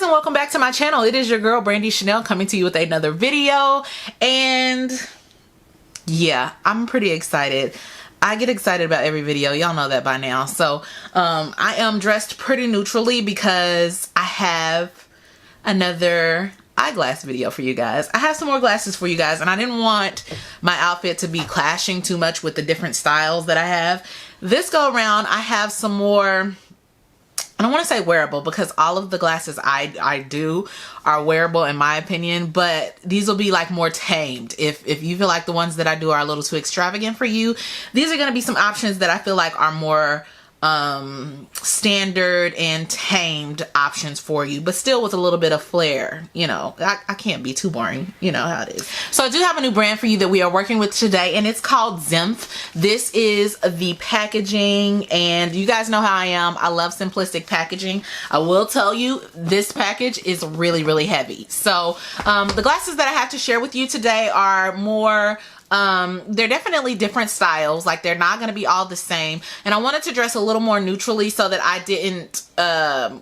and welcome back to my channel. It is your girl Brandie Channail coming to you with another video, and yeah, I'm pretty excited. I get excited about every video, y'all know that by now. So I am dressed pretty neutrally because I have another eyeglass video for you guys. I have some more glasses for you guys, and I didn't want my outfit to be clashing too much with the different styles that I have. This go around, I have some more, I don't want to say wearable because all of the glasses I do are wearable in my opinion, but these will be like more tamed. If you feel like the ones that I do are a little too extravagant for you, these are going to be some options that I feel like are more standard and tamed options for you, but still with a little bit of flair. You know, I can't be too boring, you know how it is. So I do have a new brand for you that we are working with today, and it's called Zinff. This is the packaging, and you guys know how I am. I love simplistic packaging. I will tell you, this package is really heavy. So the glasses that I have to share with you today are more they're definitely different styles. Like, they're not going to be all the same, and I wanted to dress a little more neutrally so that I didn't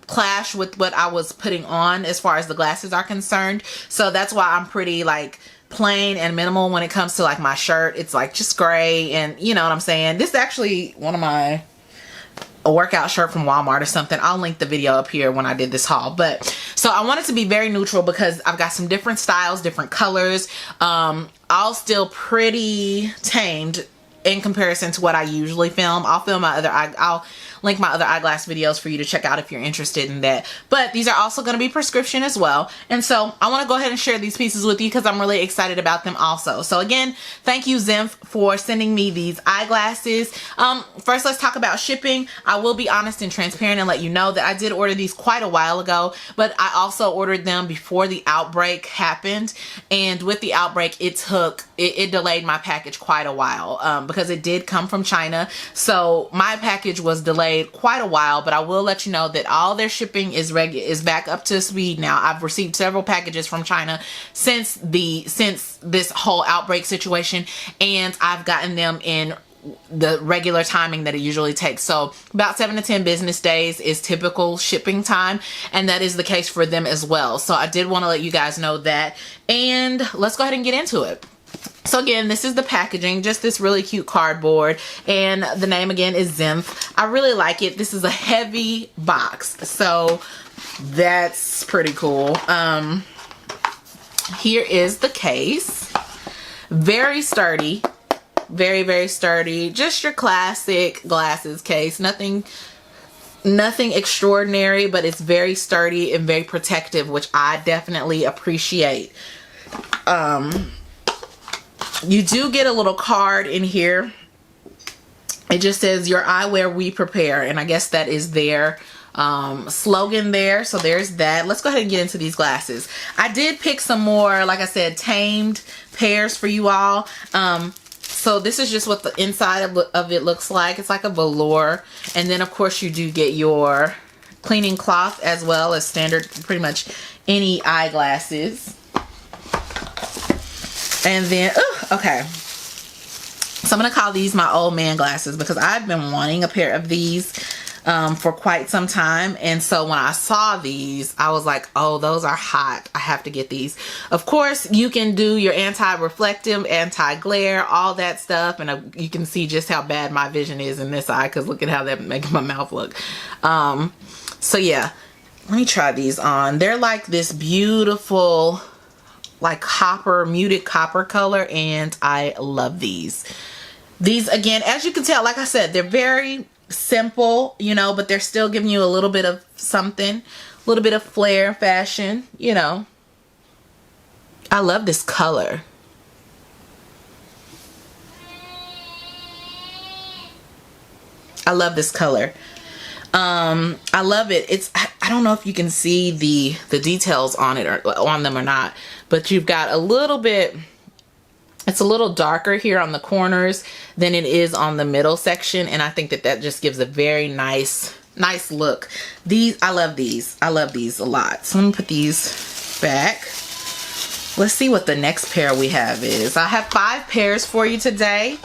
clash with what I was putting on as far as the glasses are concerned. So that's why I'm pretty like plain and minimal when it comes to like my shirt. It's like just gray, and you know what I'm saying. This is actually one of my a workout shirt from Walmart or something. I'll link the video up here when I did this haul. But so I wanted to be very neutral because I've got some different styles, different colors, all still pretty tamed in comparison to what I usually film. I'll link my other eyeglass videos for you to check out if you're interested in that. But these are also going to be prescription as well. And so I want to go ahead and share these pieces with you because I'm really excited about them also. So again, thank you Zinff for sending me these eyeglasses. First, let's talk about shipping. I will be honest and transparent and let you know that I did order these quite a while ago, but I also ordered them before the outbreak happened. And with the outbreak, it delayed my package quite a while because it did come from China. So my package was delayed quite a while, but I will let you know that all their shipping is back up to speed now. I've received several packages from China since this whole outbreak situation, and I've gotten them in the regular timing that it usually takes. So about 7 to 10 business days is typical shipping time, and that is the case for them as well. So I did want to let you guys know that, and let's go ahead and get into it. So again, this is the packaging, just this really cute cardboard, and the name again is Zinff. I really like it. This is a heavy box, so that's pretty cool. Here is the case. Very sturdy, very sturdy. Just your classic glasses case. Nothing extraordinary, but it's very sturdy and very protective, which I definitely appreciate. You do get a little card in here. It just says, "Your eyewear, we prepare," and I guess that is their slogan there. So there's that. Let's go ahead and get into these glasses. I did pick some more, like I said, tamed pairs for you all. So this is just what the inside of it looks like. It's like a velour, and then of course you do get your cleaning cloth as well as standard pretty much any eyeglasses. And then, okay. So I'm going to call these my old man glasses because I've been wanting a pair of these for quite some time. And so when I saw these, I was like, oh, those are hot. I have to get these. Of course, you can do your anti-reflective, anti-glare, all that stuff. And you can see just how bad my vision is in this eye because look at how that makes my mouth look. So yeah, let me try these on. They're like this beautiful, like copper, muted copper color, and I love these. These, again, as you can tell, like I said, they're very simple, you know, but they're still giving you a little bit of something, a little bit of flair, fashion, you know. I love this color. I love this color. I love it. I don't know if you can see the details on it or on them or not, but you've got a little bit, it's a little darker here on the corners than it is on the middle section, and I think that just gives a very nice look. I love these a lot. So let me put these back. Let's see what the next pair we have is. I have 5 pairs for you today.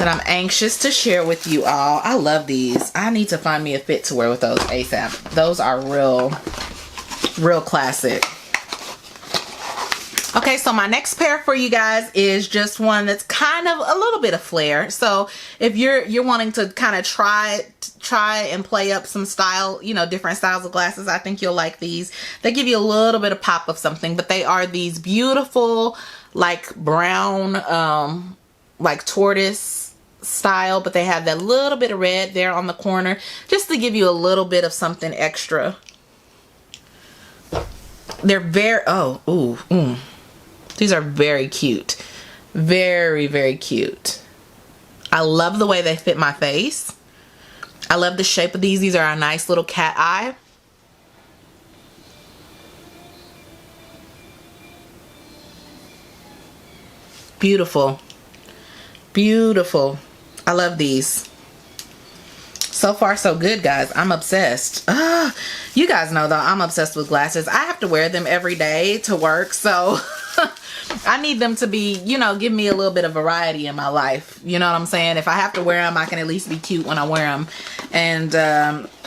that I'm anxious to share with you all. I love these. I need to find me a fit to wear with those ASAP. Those are real classic. Okay, so my next pair for you guys is just one that's kind of a little bit of flair. So if you're wanting to kind of try and play up some style, you know, different styles of glasses, I think you'll like these. They give you a little bit of pop of something, but they are these beautiful, like brown, like tortoise style, but they have that little bit of red there on the corner, just to give you a little bit of something extra. They're very, these are very cute. Very cute. I love the way they fit my face. I love the shape of these. These are a nice little cat eye. Beautiful. Beautiful. I love these. So far so good, guys. I'm obsessed. You guys know though, I'm obsessed with glasses. I have to wear them every day to work, so I need them to be, you know, give me a little bit of variety in my life. You know what I'm saying? If I have to wear them, I can at least be cute when I wear them. And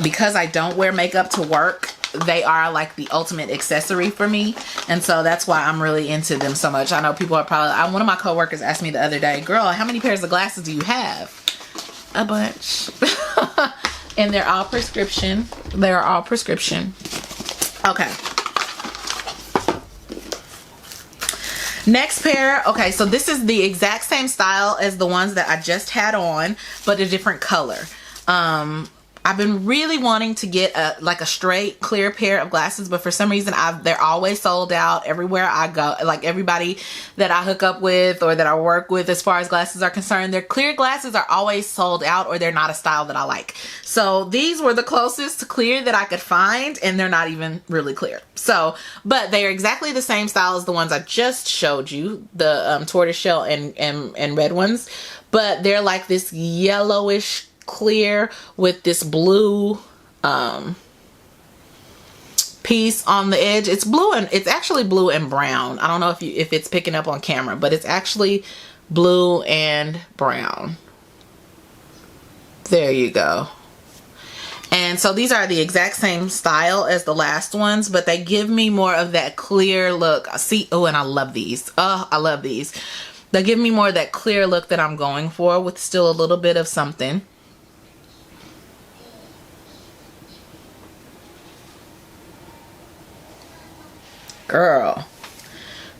because I don't wear makeup to work, they are like the ultimate accessory for me. And so that's why I'm really into them so much. I know people are probably, one of my coworkers asked me the other day, girl, how many pairs of glasses do you have? A bunch. And they're all prescription. They're all prescription. Okay. Next pair. Okay, so this is the exact same style as the ones that I just had on, but a different color. I've been really wanting to get like a straight clear pair of glasses, but for some reason they're always sold out everywhere I go. Like everybody that I hook up with or that I work with as far as glasses are concerned, their clear glasses are always sold out, or they're not a style that I like. So these were the closest to clear that I could find, and they're not even really clear. So, but they are exactly the same style as the ones I just showed you, the tortoiseshell and red ones, but they're like this yellowish clear with this blue piece on the edge. It's blue, and it's actually blue and brown. I don't know if it's picking up on camera, but it's actually blue and brown. There you go. And so these are the exact same style as the last ones, but they give me more of that clear look. See, oh, and I love these. Oh, I love these. They give me more of that clear look that I'm going for, with still a little bit of something. Girl,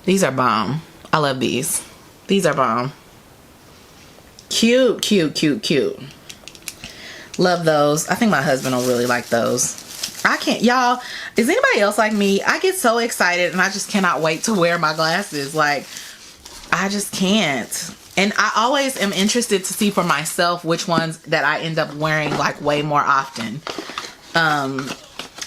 these are bomb. I love these. These are bomb. Cute, cute, cute, cute. Love those. I think my husband will really like those. I can't, y'all, is anybody else like me? I get so excited and I just cannot wait to wear my glasses. Like, I just can't. And I always am interested to see for myself which ones that I end up wearing like way more often.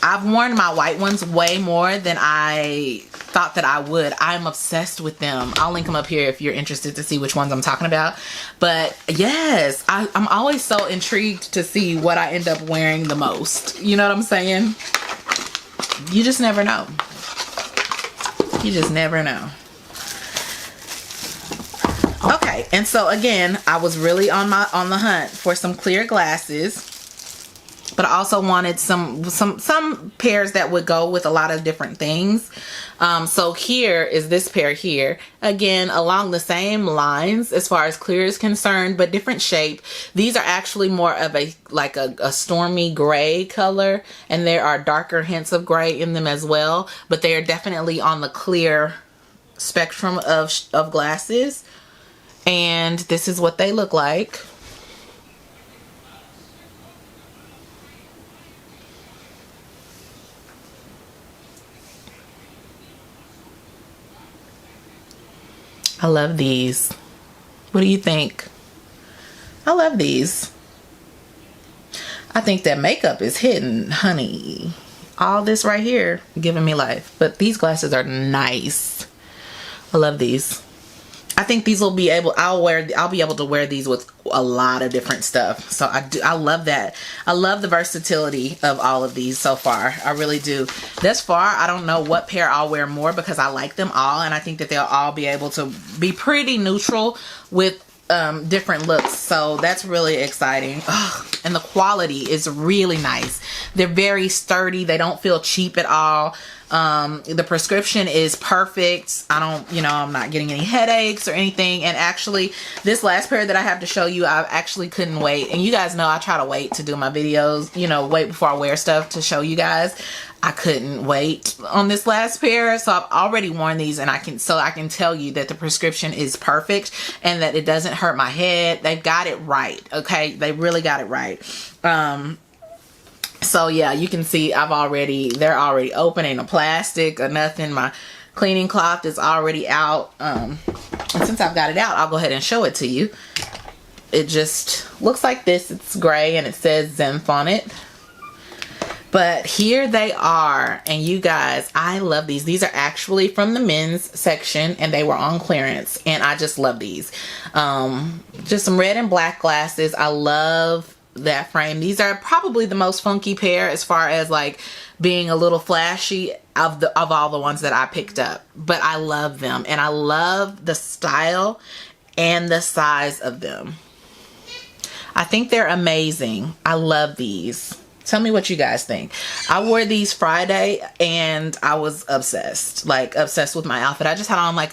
I've worn my white ones way more than I thought that I would. I'm obsessed with them. I'll link them up here if you're interested to see which ones I'm talking about. But yes, I'm always so intrigued to see what I end up wearing the most. You know what I'm saying? You just never know. You just never know. Okay, and so again, I was really on the hunt for some clear glasses. But I also wanted some pairs that would go with a lot of different things. So here is this pair here. Again, along the same lines as far as clear is concerned, but different shape. These are actually more of a stormy gray color, and there are darker hints of gray in them as well. But they are definitely on the clear spectrum of glasses. And this is what they look like. I love these. What do you think? I love these. I think that makeup is hidden, honey. All this right here giving me life. But these glasses are nice. I love these. I think these will be able, I'll be able to wear these with a lot of different stuff. So I love that. I love the versatility of all of these so far. I really do. Thus far, I don't know what pair I'll wear more because I like them all, and I think that they'll all be able to be pretty neutral with different looks, so that's really exciting. Ugh, and the quality is really nice. They're very sturdy. They don't feel cheap at all. The prescription is perfect. I don't, you know, I'm not getting any headaches or anything. And actually, this last pair that I have to show you, I actually couldn't wait. And you guys know I try to wait to do my videos, you know, wait before I wear stuff to show you guys. I couldn't wait on this last pair, so I've already worn these, and I can tell you that the prescription is perfect and that it doesn't hurt my head. They've got it right, okay? They really got it right. So yeah, you can see they're already open, ain't no plastic or nothing. My cleaning cloth is already out. And since I've got it out, I'll go ahead and show it to you. It just looks like this. It's gray and it says Zinff on it. But here they are, and you guys, I love these. These are actually from the men's section, and they were on clearance, and I just love these. Just some red and black glasses. I love that frame. These are probably the most funky pair as far as like being a little flashy of all the ones that I picked up. But I love them, and I love the style and the size of them. I think they're amazing. I love these. Tell me what you guys think. I wore these Friday and I was obsessed, like obsessed with my outfit. I just had on like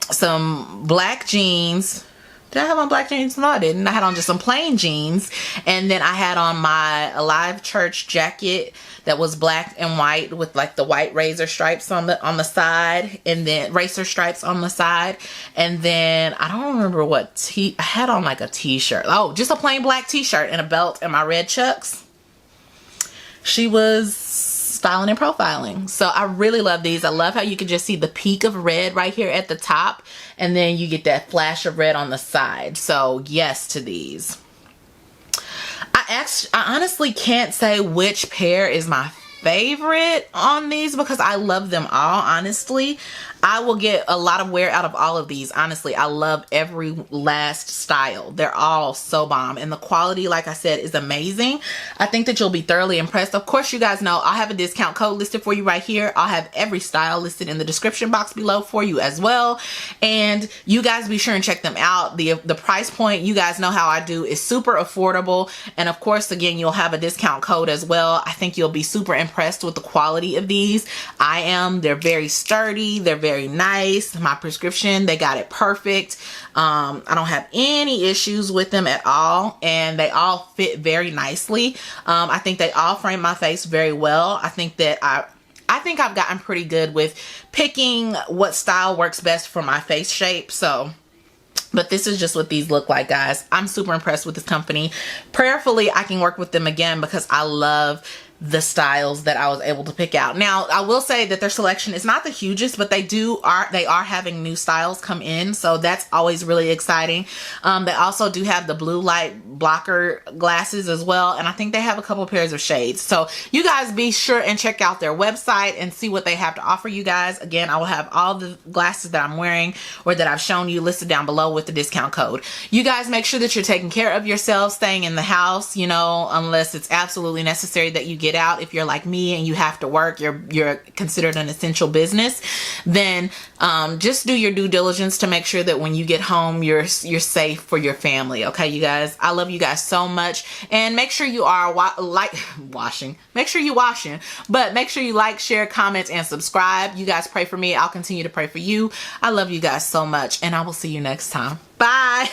some black jeans. Did I have on black jeans? No, I didn't. I had on just some plain jeans, and then I had on my Alive Church jacket that was black and white with like the white razor stripes on the side, and then racer stripes on the side, and then I don't remember what I had on, like a t-shirt. Oh, just a plain black t-shirt and a belt and my red Chucks. She was styling and profiling. So I really love these. I love how you can just see the peak of red right here at the top, and then you get that flash of red on the side. So yes to these. I honestly can't say which pair is my favorite on these because I love them all. Honestly, I will get a lot of wear out of all of these. Honestly, I love every last style. They're all so bomb, and the quality, like I said, is amazing. I think that you'll be thoroughly impressed. Of course, you guys know I'll have a discount code listed for you right here. I'll have every style listed in the description box below for you as well, and you guys be sure and check them out. The price point, you guys know how I do, is super affordable, and of course, again, you'll have a discount code as well. I think you'll be super impressed with the quality of these. I am. They're very sturdy. They're very nice. My prescription, they got it perfect. I don't have any issues with them at all, and they all fit very nicely. I think they all frame my face very well. I think that I think I've gotten pretty good with picking what style works best for my face shape. So, but this is just what these look like, guys. I'm super impressed with this company. Prayerfully, I can work with them again because I love the styles that I was able to pick out. Now, I will say that their selection is not the hugest, but they are having new styles come in, so that's always really exciting. They also do have the blue light blocker glasses as well, and I think they have a couple pairs of shades. So you guys be sure and check out their website and see what they have to offer you guys. Again, I will have all the glasses that I'm wearing or that I've shown you listed down below with the discount code. You guys make sure that you're taking care of yourselves, staying in the house, you know, unless it's absolutely necessary that you get out. If you're like me and you have to work, you're considered an essential business, then just do your due diligence to make sure that when you get home, you're safe for your family. Okay, you guys, I love you guys so much, and make sure you are washing. Make sure you're washing, but make sure you like, share, comment, and subscribe. You guys pray for me. I'll continue to pray for you. I love you guys so much, and I will see you next time. Bye.